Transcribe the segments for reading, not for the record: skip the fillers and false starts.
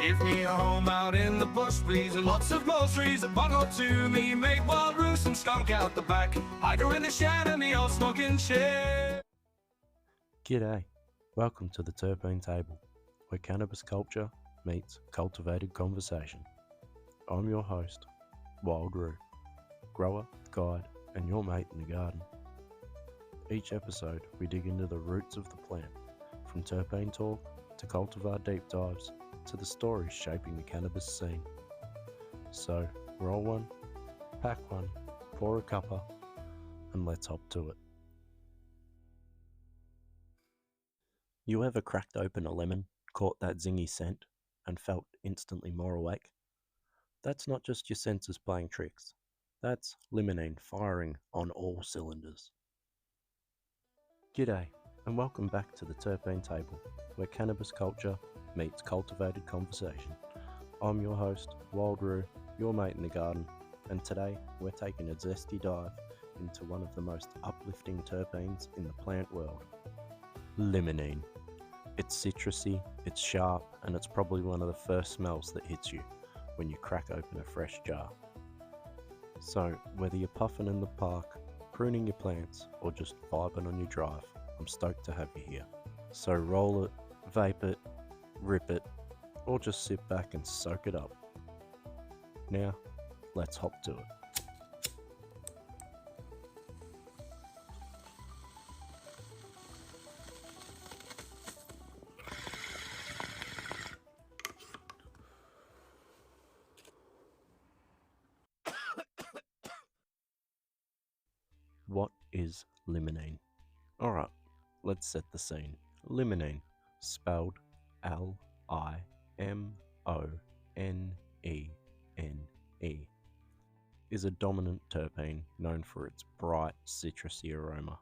Give me a home out in the bush, please, and lots of groceries, a bung or two. Me make wild roost and skunk out the back. I go in the shed and the old smoking chair. G'day, welcome to the Terpene Table, where cannabis culture meets cultivated conversation. I'm your host, Wild Roo, grower, guide, and your mate in the garden. Each episode we dig into the roots of the plant, from terpene talk to cultivar deep dives to the stories shaping the cannabis scene. So roll one, pack one, pour a cuppa, and let's hop to it. You ever cracked open a lemon, caught that zingy scent, and felt instantly more awake? That's not just your senses playing tricks. That's Limonene firing on all cylinders. G'day, and welcome back to the Terpene Table, where cannabis culture meets cultivated conversation. I'm your host, Wild Roo, your mate in the garden, and today we're taking a zesty dive into one of the most uplifting terpenes in the plant world, limonene. It's citrusy, it's sharp, and it's probably one of the first smells that hits you when you crack open a fresh jar. So, whether you're puffing in the park, pruning your plants, or just vibing on your drive, I'm stoked to have you here. So roll it, vape it, rip it, or just sit back and soak it up. Now, let's hop to it. What is limonene? Alright, let's set the scene. Limonene, spelled Limonene, is a dominant terpene known for its bright citrusy aroma.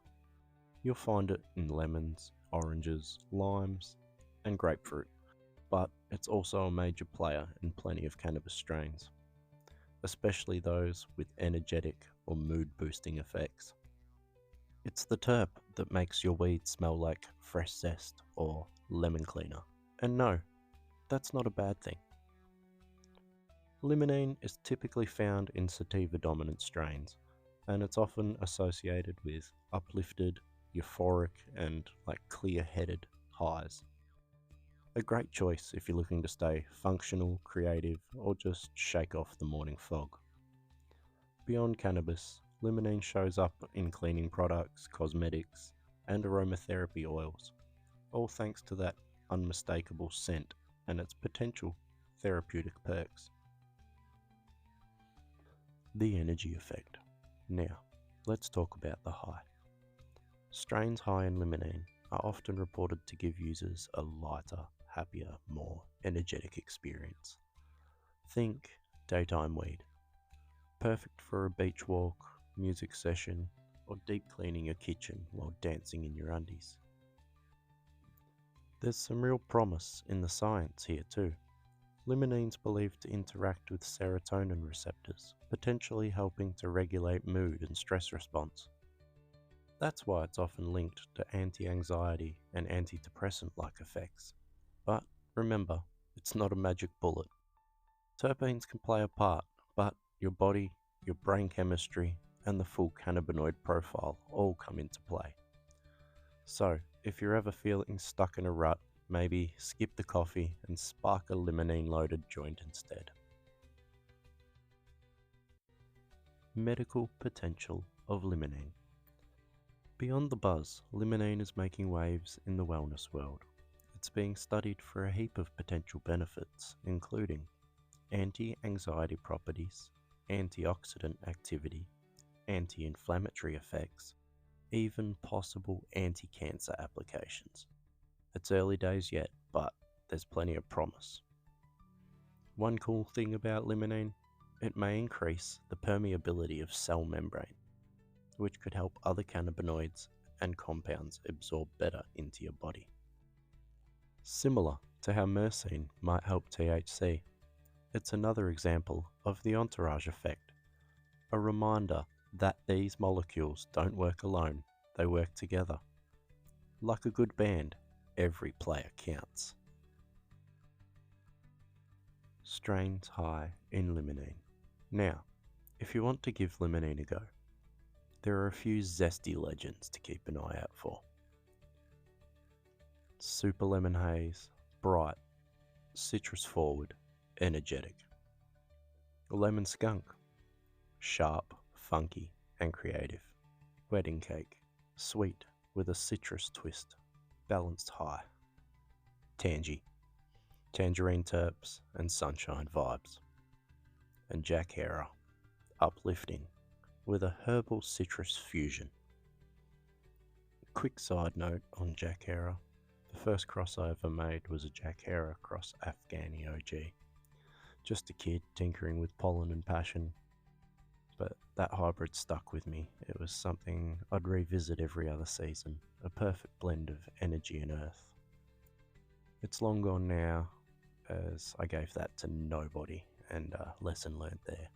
You'll find it in lemons, oranges, limes, and grapefruit, but it's also a major player in plenty of cannabis strains, especially those with energetic or mood-boosting effects. It's the terp that makes your weed smell like fresh zest or lemon cleaner. And no, that's not a bad thing. Limonene is typically found in sativa-dominant strains, and it's often associated with uplifted, euphoric, and clear-headed highs. A great choice if you're looking to stay functional, creative, or just shake off the morning fog. Beyond cannabis, limonene shows up in cleaning products, cosmetics, and aromatherapy oils, all thanks to that unmistakable scent and its potential therapeutic perks. The energy effect. Now, let's talk about the high. Strains high in limonene are often reported to give users a lighter, happier, more energetic experience. Think daytime weed. Perfect for a beach walk, music session, or deep cleaning your kitchen while dancing in your undies. There's some real promise in the science here too. Limonene's believed to interact with serotonin receptors, potentially helping to regulate mood and stress response. That's why it's often linked to anti-anxiety and antidepressant-like effects. But remember, it's not a magic bullet. Terpenes can play a part, but your body, your brain chemistry, and the full cannabinoid profile all come into play. So, if you're ever feeling stuck in a rut, maybe skip the coffee and spark a limonene-loaded joint instead. Medical potential of limonene. Beyond the buzz, limonene is making waves in the wellness world. It's being studied for a heap of potential benefits, including anti-anxiety properties, antioxidant activity, anti-inflammatory effects, even possible anti-cancer applications. It's early days yet, but there's plenty of promise. One cool thing about limonene, it may increase the permeability of cell membrane, which could help other cannabinoids and compounds absorb better into your body. Similar to how myrcene might help THC, it's another example of the entourage effect, a reminder that these molecules don't work alone, they work together. Like a good band, every player counts. strains high in limonene. Now, if you want to give limonene a go, there are a few zesty legends to keep an eye out for. Super lemon haze, bright, citrus forward, energetic. Lemon skunk, sharp, funky, and creative. Wedding cake, sweet with a citrus twist, balanced high. Tangy, tangerine terps and sunshine vibes. And Jack Herer, uplifting with a herbal citrus fusion. Quick side note on Jack Herer. The first cross I ever made was a Jack Herer cross Afghani OG. Just a kid tinkering with pollen and passion, but that hybrid stuck with me. It was something I'd revisit every other season, a perfect blend of energy and earth. It's long gone now, as I gave that to nobody, and lesson learned there.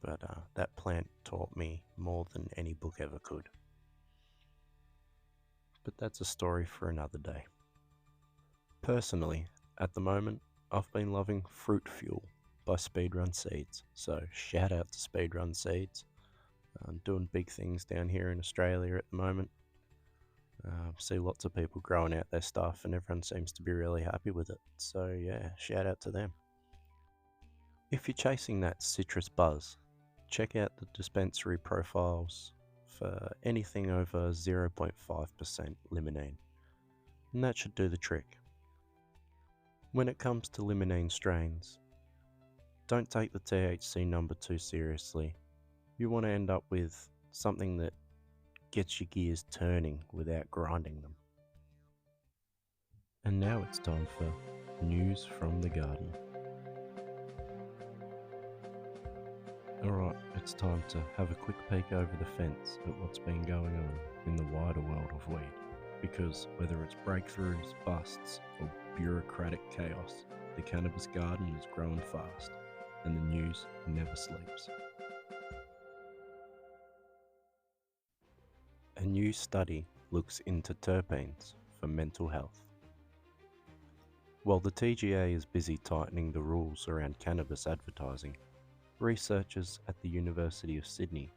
But that plant taught me more than any book ever could. But that's a story for another day. Personally, at the moment, I've been loving Fruit Fuel by Speedrun Seeds, so shout out to Speedrun Seeds. I'm doing big things down here in Australia at the moment. See lots of people growing out their stuff and everyone seems to be really happy with it, so yeah, shout out to them. If you're chasing that citrus buzz, check out the dispensary profiles for anything over 0.5% limonene, and that should do the trick. When it comes to limonene strains, don't take the THC number too seriously. You want to end up with something that gets your gears turning without grinding them. And now it's time for news from the garden. Alright, it's time to have a quick peek over the fence at what's been going on in the wider world of weed. Because whether it's breakthroughs, busts, or bureaucratic chaos, the cannabis garden is growing fast, and the news never sleeps. A new study looks into terpenes for mental health. While the TGA is busy tightening the rules around cannabis advertising, researchers at the University of Sydney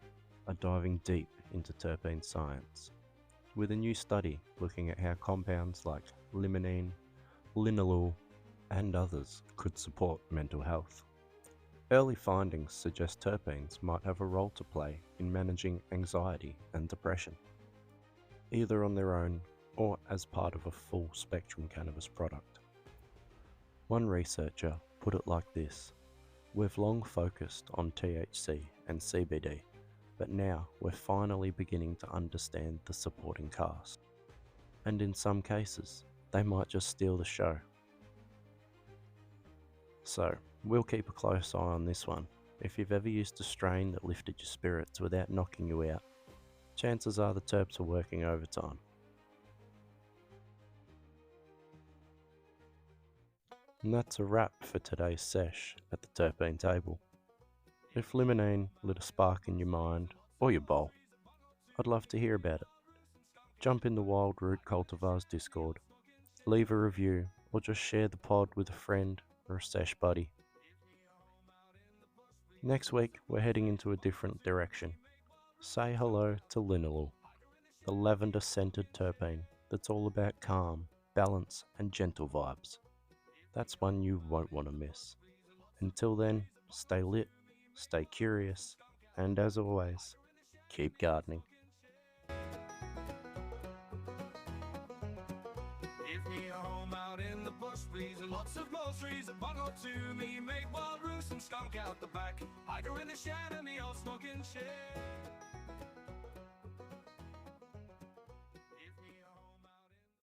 are diving deep into terpene science, with a new study looking at how compounds like limonene, linalool, and others could support mental health. Early findings suggest terpenes might have a role to play in managing anxiety and depression, either on their own or as part of a full spectrum cannabis product. One researcher put it like this: "We've long focused on THC and CBD, but now we're finally beginning to understand the supporting cast. And in some cases, they might just steal the show." So, we'll keep a close eye on this one. If you've ever used a strain that lifted your spirits without knocking you out, chances are the terps are working overtime. And that's a wrap for today's sesh at the Terpene Table. If limonene lit a spark in your mind or your bowl, I'd love to hear about it. Jump in the Wild Root Cultivars Discord, leave a review, or just share the pod with a friend or a sesh buddy. Next week, we're heading into a different direction. Say hello to linalool, the lavender-scented terpene that's all about calm, balance, and gentle vibes. That's one you won't want to miss. Until then, stay lit, stay curious, and as always, keep gardening. Give me a home out in the bush, please, and lots of mulch a bung or two. Me make wild roost and skunk out the back. Hiker in the shed and the old smoking shed.